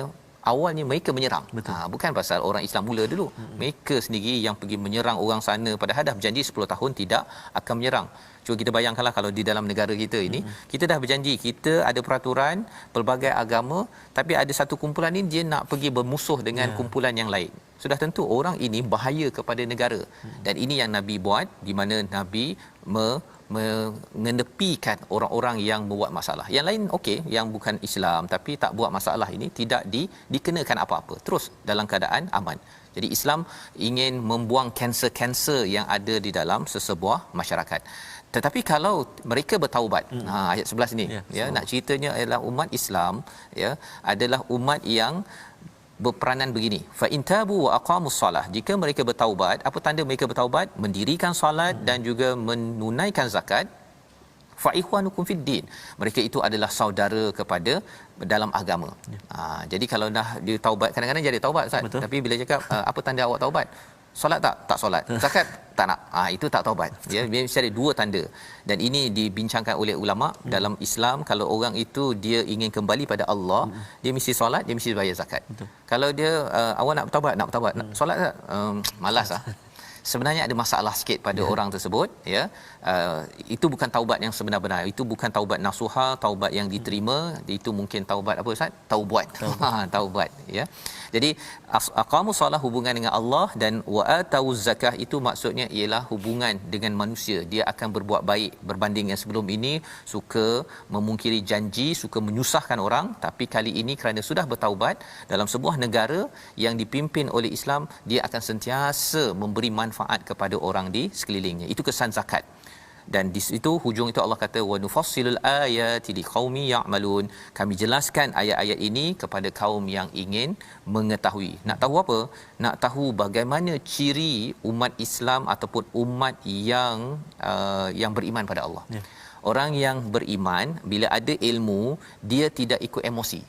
awalnya mereka menyerang. Bukan pasal orang Islam mula dulu. Mereka sendiri yang pergi menyerang orang sana, padahal dah berjanji 10 tahun tidak akan menyerang. Cuba kita bayangkanlah kalau di dalam negara kita ini, kita dah berjanji, kita ada peraturan pelbagai agama, tapi ada satu kumpulan ini dia nak pergi bermusuh dengan kumpulan yang lain. Sudah tentu orang ini bahaya kepada negara. Dan ini yang Nabi buat, di mana Nabi mengenepikan orang-orang yang membuat masalah. Yang lain okey, yang bukan Islam tapi tak buat masalah ini tidak dikenakan apa-apa, terus dalam keadaan aman. Jadi Islam ingin membuang kanser-kanser yang ada di dalam sesebuah masyarakat. Tetapi kalau mereka bertaubat, ayat 11 ni nak ceritanya adalah umat Islam adalah umat yang berperanan begini, fa in tabu wa aqamus solah, jika mereka bertaubat. Apa tanda mereka bertaubat? Mendirikan solat dan juga menunaikan zakat. Fa ikhwanukum fid din, mereka itu adalah saudara kepada dalam agama. Jadi kalau dah dia taubat, kadang-kadang jadi taubat Ustaz, tapi bila cakap apa tanda awak taubat? Solat tak solat, zakat tak nak, itu tak taubat. Dia mesti ada 2 tanda. Dan ini dibincangkan oleh ulama dalam Islam. Kalau orang itu dia ingin kembali pada Allah, dia mesti solat, dia mesti bayar zakat. Kalau dia awak nak bertaubat, nak solat tak? Malas lah. sebenarnya ada masalah sikit pada orang tersebut, ya. Itu bukan taubat yang sebenar-benar, itu bukan taubat nasuha, taubat yang diterima, itu mungkin taubat apa Ustaz? Taubat. Taubat, ya. Jadi aqamu solah hubungan dengan Allah, dan wa atau zakah itu maksudnya ialah hubungan dengan manusia. Dia akan berbuat baik berbanding yang sebelum ini, suka memungkiri janji, suka menyusahkan orang, tapi kali ini kerana sudah bertaubat dalam sebuah negara yang dipimpin oleh Islam, dia akan sentiasa memberi manfaat kepada orang di sekelilingnya. Itu kesan zakat. Dan di situ hujung itu Allah kata wa nufassilul ayati liqaumi ya'malun, kami jelaskan ayat-ayat ini kepada kaum yang ingin mengetahui. Nak tahu apa? Nak tahu bagaimana ciri umat Islam ataupun umat yang beriman pada Allah. Orang yang beriman bila ada ilmu, dia tidak ikut emosi.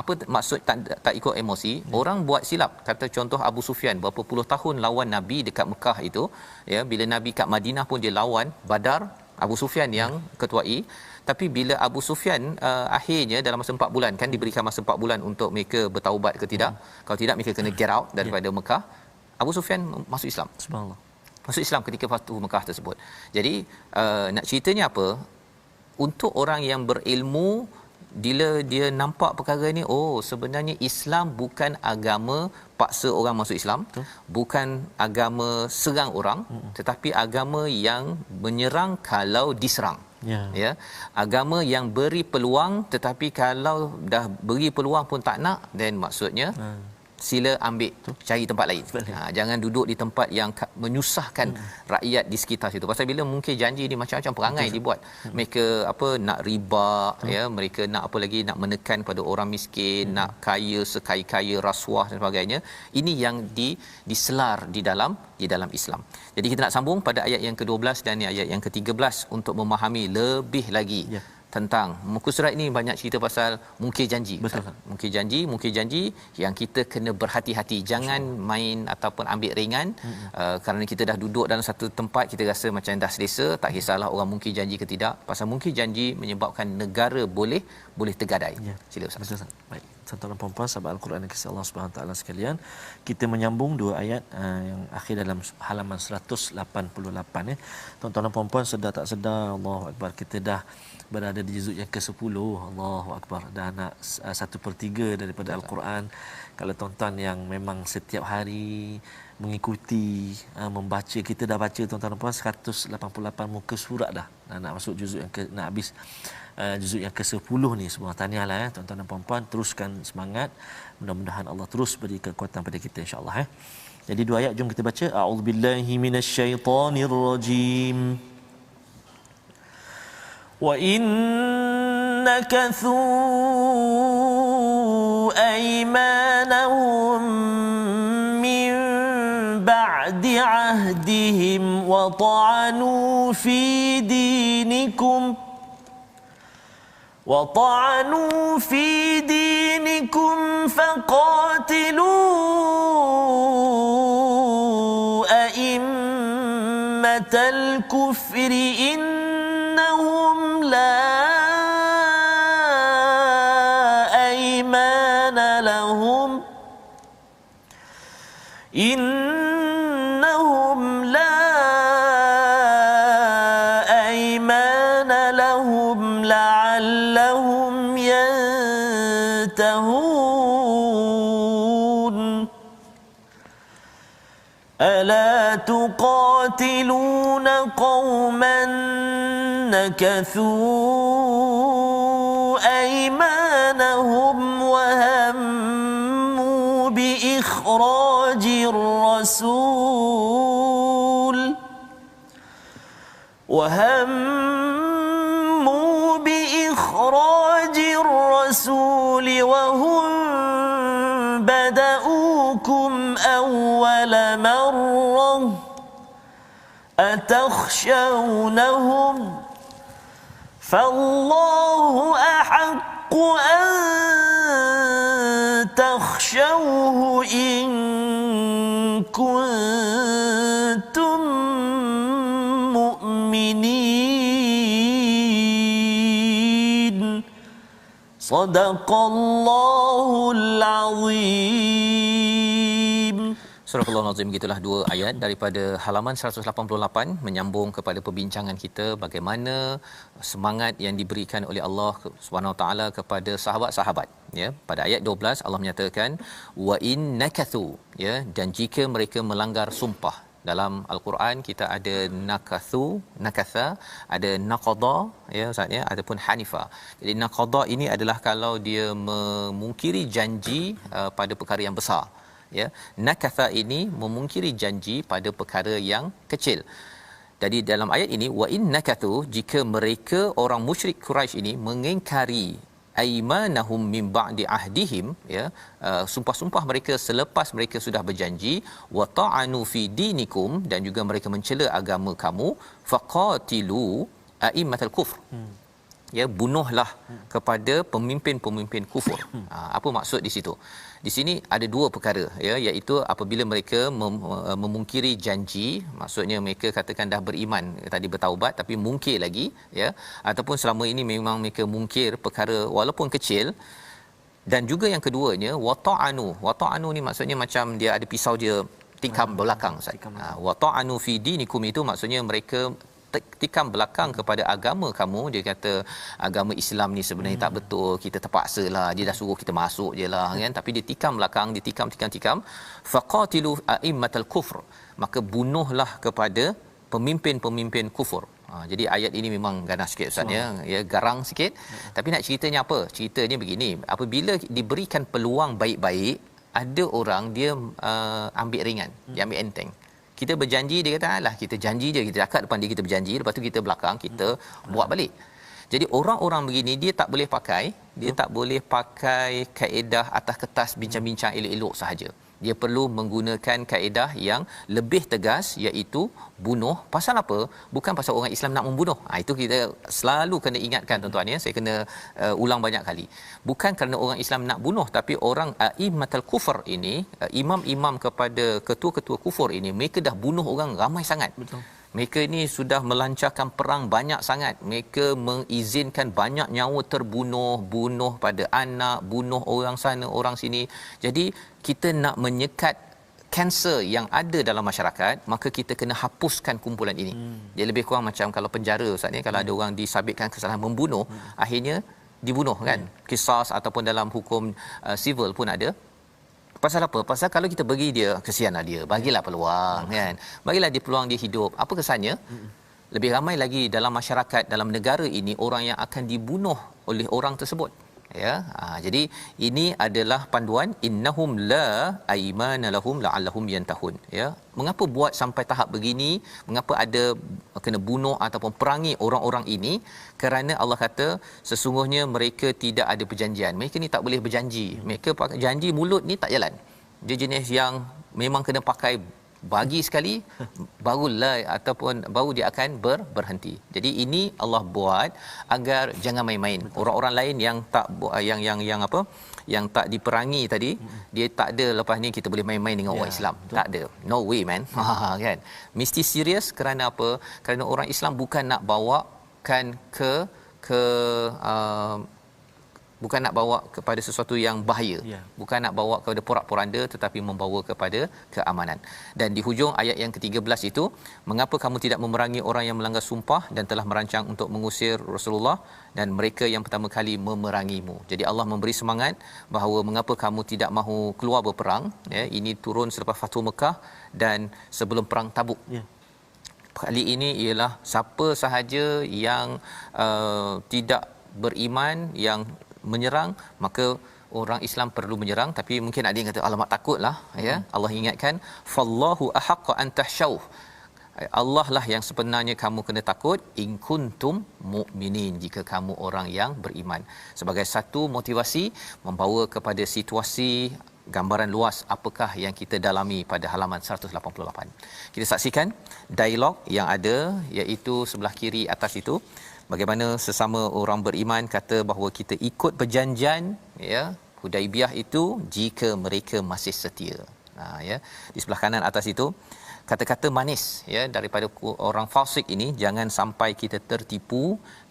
Apa maksud tak ikut emosi? Orang buat silap. Kata contoh Abu Sufyan berapa puluh tahun lawan Nabi dekat Mekah itu, ya, bila Nabi kat Madinah pun dia lawan Badar, Abu Sufyan yang ketuai. Tapi bila Abu Sufyan akhirnya dalam masa 4 bulan, kan diberikan masa 4 bulan untuk mereka bertaubat ke tidak. Kalau tidak mereka kena get out daripada Mekah. Abu Sufyan masuk Islam. Subhanallah. Masuk Islam ketika Fathu Mekah tersebut. Jadi nak ceritanya apa? Untuk orang yang berilmu, bila dia nampak perkara ni, oh sebenarnya Islam bukan agama paksa orang masuk Islam, bukan agama serang orang, tetapi agama yang menyerang kalau diserang. Ya, agama yang beri peluang, tetapi kalau dah beri peluang pun tak nak, then maksudnya sila ambil cari tempat lain. Jangan duduk di tempat yang menyusahkan rakyat di sekitar situ. Pasal bila mungkin janji ni macam-macam perangai dibuat. Mereka nak riba, ya, mereka nak apa lagi, nak menekan pada orang miskin, nak kaya sekaya-kaya, rasuah dan sebagainya. Ini yang diselar di dalam Islam. Jadi kita nak sambung pada ayat yang ke-12 dan ayat yang ke-13 untuk memahami lebih lagi tentang muka surat ini. Banyak cerita pasal mungkir janji. Betul. Mungkir janji yang kita kena berhati-hati, jangan main ataupun ambil ringan. Kerana kita dah duduk dalam satu tempat, kita rasa macam dah selesa, tak kisahlah orang mungkir janji ke tidak. Pasal mungkir janji menyebabkan negara boleh tergadai. Sila Ustaz. Betul, Ustaz. Baik, tuan-tuan dan puan-puan sahabat Al-Quran yang kasih Allah Subhanahu taala sekalian, kita menyambung dua ayat yang akhir dalam halaman 188 ya. Tuan-tuan dan puan-puan, sedar tak sedar, Allahu akbar, kita dah berada di juzuk yang ke-10. Allahu akbar, dah nak 1/3 daripada Al-Quran. Kalau tuan-tuan yang memang setiap hari mengikuti membaca, kita dah baca tuan-tuan dan puan 188 muka surat dah. Nak masuk juzuk yang nak habis juzuk yang ke-10 ni. Sebuah tahniahlah ya tuan-tuan dan puan-puan, teruskan semangat. Mudah-mudahan Allah terus beri kekuatan pada kita insya-Allah ya. Jadi dua ayat jom kita baca. A'udzubillahi minasyaitonirrajim. Wa innakathu aymanahum min ba'di ahdihim wa ta'anu fi dinikum faqatilu a'immatal kufri innahum la aymana lahum لعلهم ينتهون ألا تقاتلون قوما نكثوا أيمانهم وهموا بإخراج الرسول وهم بدؤوكم أول مرة أتخشونهم فالله أحق أن تخشوه إن كنتم مؤمنين صدق الله العظيم. Surah Al-Nazim, gitulah dua ayat daripada halaman 188 menyambung kepada perbincangan kita bagaimana semangat yang diberikan oleh Allah Subhanahu Wa Taala kepada sahabat-sahabat, ya. Pada ayat 12 Allah menyatakan wa in nakathu, ya, dan jika mereka melanggar sumpah. Dalam al-Quran kita ada nakathu, nakatha, ada naqada, ya Ustaz, ya, ataupun hanifa. Jadi naqada ini adalah kalau dia memungkiri janji pada perkara yang besar, ya. Nakatha ini memungkiri janji pada perkara yang kecil. Jadi dalam ayat ini wa in nakathu, jika mereka orang musyrik Quraisy ini mengingkari aimanahum min ba'di ahdihim, ya, sumpah-sumpah mereka selepas mereka sudah berjanji, wa ta'anu fi dinikum, dan juga mereka mencela agama kamu, faqatilu a'immatal kufr, ya, bunuhlah kepada pemimpin-pemimpin kufur. Apa maksud di situ? Di sini ada dua perkara, ya, iaitu apabila mereka memungkiri janji, maksudnya mereka katakan dah beriman, tadi bertaubat tapi mungkir lagi, ya, ataupun selama ini memang mereka mungkir perkara walaupun kecil. Dan juga yang keduanya wata'anu ni maksudnya macam dia ada pisau dia tikam belakang, wata'anu fi dinikum itu maksudnya mereka tikam belakang kepada agama kamu. Dia kata agama Islam ni sebenarnya tak betul, kita terpaksalah, dia dah suruh kita masuk je lah, kan. Tapi dia tikam belakang, dia tikam. Faqatilu a'immatal kufr, maka bunuhlah kepada pemimpin-pemimpin kufur. Jadi ayat ini memang ganas sikit Ustaz, ya, garang sikit. Tapi nak ceritanya apa? Ceritanya begini, apabila diberikan peluang baik-baik, ada orang dia ambil ringan, dia ambil enteng. Kita berjanji, dia kata alah kita janji je, kita cakap depan dia kita berjanji, lepas tu kita belakang kita buat balik. Jadi orang-orang begini dia tak boleh pakai kaedah atas kertas bincang-bincang elok-elok sahaja. Dia perlu menggunakan kaedah yang lebih tegas, iaitu bunuh. Pasal apa? Bukan pasal orang Islam nak membunuh. Itu kita selalu kena ingatkan tuan-tuan, ya. Saya kena ulang banyak kali. Bukan kerana orang Islam nak bunuh, tapi orang a'immatul kufur ini, imam-imam kepada ketua-ketua kufur ini, mereka dah bunuh orang ramai sangat. Betul. Mereka ini sudah melancarkan perang banyak sangat. Mereka mengizinkan banyak nyawa terbunuh, bunuh pada anak, bunuh orang sana, orang sini. Jadi kita nak menyekat kanser yang ada dalam masyarakat, maka kita kena hapuskan kumpulan ini. Dia lebih kurang macam kalau penjara Ustaz ni, kalau ada orang disabitkan kesalahan membunuh, akhirnya dibunuh, kan. Qisas ataupun dalam hukum civil pun ada. Pasal apa? Pasal kalau kita bagi dia, kesianlah dia, bagilah peluang, kan. Bagilah dia peluang dia hidup. Apa kesannya? Lebih ramai lagi dalam masyarakat, dalam negara ini, orang yang akan dibunuh oleh orang tersebut, ya. Jadi ini adalah panduan innahum la aymana lahum la'allahum yantahun, ya. Mengapa buat sampai tahap begini? Mengapa ada kena bunuh ataupun perangi orang-orang ini? Kerana Allah kata sesungguhnya mereka tidak ada perjanjian. Mereka ni tak boleh berjanji. Mereka janji mulut ni tak jalan. Dia jenis yang memang kena pakai bagi sekali barulah ataupun baru dia akan berhenti. Jadi ini Allah buat agar jangan main-main. Orang-orang lain yang tak yang apa, yang tak diperangi tadi, dia tak ada lepas ni kita boleh main-main dengan orang Islam. Tak ada. No way, man. Kan? Mesti serius. Kerana apa? Kerana orang Islam bukan nak bawakan bukan nak bawa kepada sesuatu yang bahaya, bukan nak bawa kepada porak-poranda, tetapi membawa kepada keamanan. Dan di hujung ayat yang ke-13 itu, mengapa kamu tidak memerangi orang yang melanggar sumpah dan telah merancang untuk mengusir Rasulullah dan mereka yang pertama kali memerangimu. Jadi Allah memberi semangat bahawa mengapa kamu tidak mahu keluar berperang, ya. Ini turun selepas Fathu Mekah dan sebelum perang Tabuk. Kali ini ialah siapa sahaja yang tidak beriman, yang menyerang, maka orang Islam perlu menyerang. Tapi mungkin ada yang kata alamak takutlah, ya. Allah ingatkan fallahu ahaqqa an tahsyaw, Allah lah yang sebenarnya kamu kena takut in kuntum mukminin, jika kamu orang yang beriman. Sebagai satu motivasi membawa kepada situasi gambaran luas apakah yang kita dalami pada halaman 188. Kita saksikan dialog yang ada, iaitu sebelah kiri atas itu, bagaimana sesama orang beriman kata bahawa kita ikut perjanjian, ya, Hudaibiyah itu jika mereka masih setia. Ya, di sebelah kanan atas itu kata-kata manis, ya, daripada orang fasik ini. Jangan sampai kita tertipu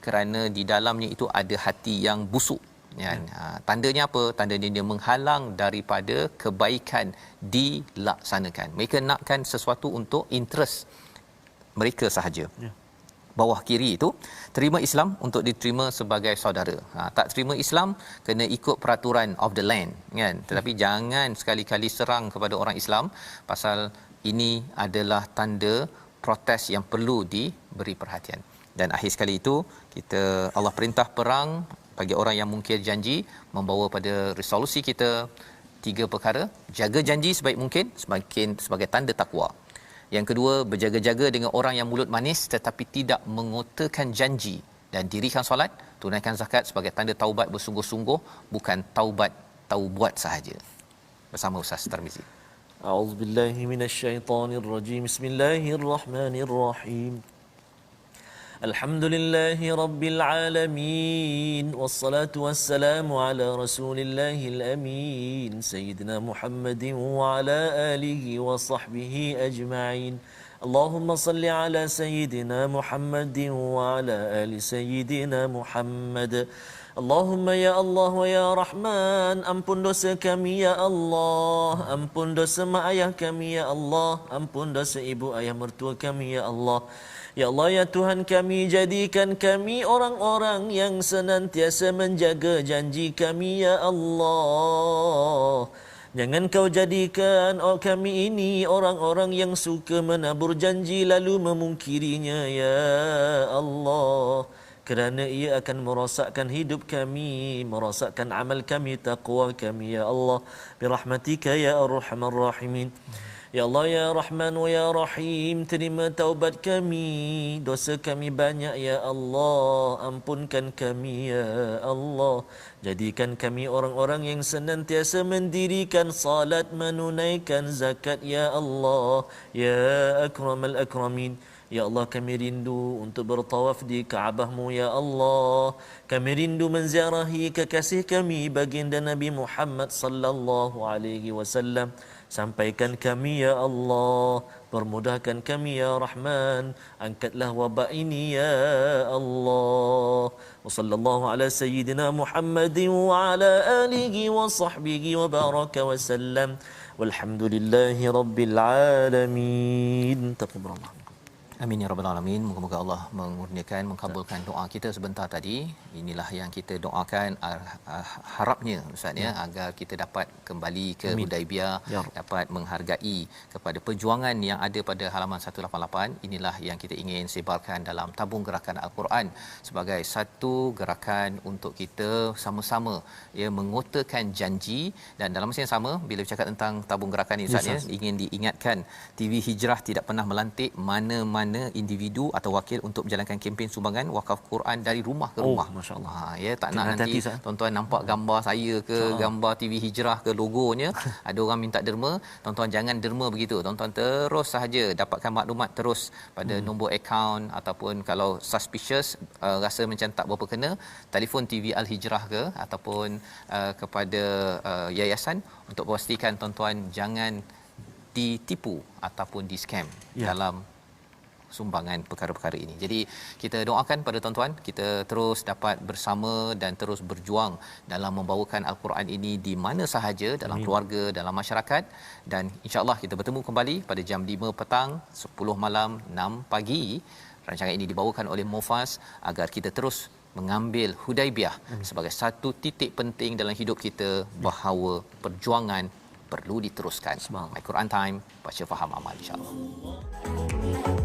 kerana di dalamnya itu ada hati yang busuk, kan. Tandanya apa? Tandanya dia menghalang daripada kebaikan dilaksanakan. Mereka nakkan sesuatu untuk interest mereka sahaja. Bawah kiri itu terima Islam untuk diterima sebagai saudara. Tak terima Islam kena ikut peraturan of the land, kan. Tetapi jangan sekali-kali serang kepada orang Islam, pasal ini adalah tanda protes yang perlu diberi perhatian. Dan akhir sekali itu kita, Allah perintah perang bagi orang yang mungkir janji, membawa pada resolusi kita 3 perkara: jaga janji sebaik mungkin sebagai tanda takwa. Yang kedua, berjaga-jaga dengan orang yang mulut manis tetapi tidak mengotakan janji, dan dirikan solat, tunaikan zakat sebagai tanda taubat bersungguh-sungguh, bukan taubat tahu buat sahaja. Bersama Ustaz Tarmizi. A'udzubillahi minasyaitonirrajim. Bismillahirrahmanirrahim. Alhamdulillahi rabbil alamin, wassalatu wassalamu ala rasulillahil amin, sayyidina Muhammadin wa ala alihi wa sahbihi ajma'in. Allahumma salli ala sayyidina Muhammadin wa ala ali sayyidina Muhammad. Allahumma ya Allah wa ya Rahman, ampun dosa kami ya Allah, ampun dosa mak ayah kami ya Allah, ampun dosa ibu ayah mertua kami ya Allah. Ya Allah ya Tuhan kami, jadikan kami orang-orang yang senantiasa menjaga janji kami ya Allah. Jangan kau jadikan kami ini orang-orang yang suka menabur janji lalu memungkirinya ya Allah. Kerana ia akan merosakkan hidup kami, merosakkan amal kami, taqwa kami ya Allah. Birahmatika ya Arhamar Rahimin. Ya Allah ya Rahman wa ya Rahim, terima taubat kami, dosa kami banyak ya Allah, ampunkan kami ya Allah. Jadikan kami orang-orang yang senantiasa mendirikan salat, menunaikan zakat ya Allah, ya Akramal Akramin. Ya Allah, kami rindu untuk bertawaf di Kaabah-Mu ya Allah. Kami rindu menziarahi kekasih kami baginda Nabi Muhammad sallallahu alaihi wasallam. Sampaikan kami ya Allah, permudahkan kami ya Rahman, angkatlah wabak ini ya Allah. Wa sallallahu ala sayyidina Muhammadin wa ala alihi wa sahbihi wa baraka wa sallam. Walhamdulillahi rabbil alamin. Taqabbalallah. Amin ya rabbal alamin. Moga-moga Allah mengurniakan, mengkabulkan doa kita sebentar tadi. Inilah yang kita doakan, harapnya Ustaz ya, agar kita dapat kembali ke Hudaibiyah, dapat menghargai kepada perjuangan yang ada pada halaman 188. Inilah yang kita ingin sebarkan dalam tabung gerakan Al-Quran sebagai satu gerakan untuk kita sama-sama ya mengotakan janji. Dan dalam masa yang sama, bila bercakap tentang tabung gerakan ini Ustaz ya, ingin diingatkan TV Hijrah tidak pernah melantik mana-mana individu atau wakil untuk menjalankan kempen sumbangan wakaf Quran dari rumah ke rumah. Masya-Allah. Ya, tak nak nanti tuan-tuan nampak gambar saya ke gambar TV Hijrah ke logonya, ada orang minta derma, tuan-tuan jangan derma begitu. Tuan-tuan terus sahaja dapatkan maklumat terus pada nombor akaun, ataupun kalau suspicious rasa macam tak berapa kena, telefon TV Al-Hijrah ke ataupun kepada yayasan untuk pastikan tuan-tuan jangan ditipu ataupun di scam dalam sumbangan perkara-perkara ini. Jadi kita doakan pada tuan-tuan, kita terus dapat bersama dan terus berjuang dalam membawakan Al-Quran ini di mana sahaja, dalam keluarga, dalam masyarakat. Dan insya-Allah kita bertemu kembali pada jam 5 petang, 10 malam, 6 pagi. Rancangan ini dibawakan oleh Mufas agar kita terus mengambil Hudaibiyah sebagai satu titik penting dalam hidup kita, bahawa perjuangan perlu diteruskan. My Quran Time, baca faham amal, insya-Allah.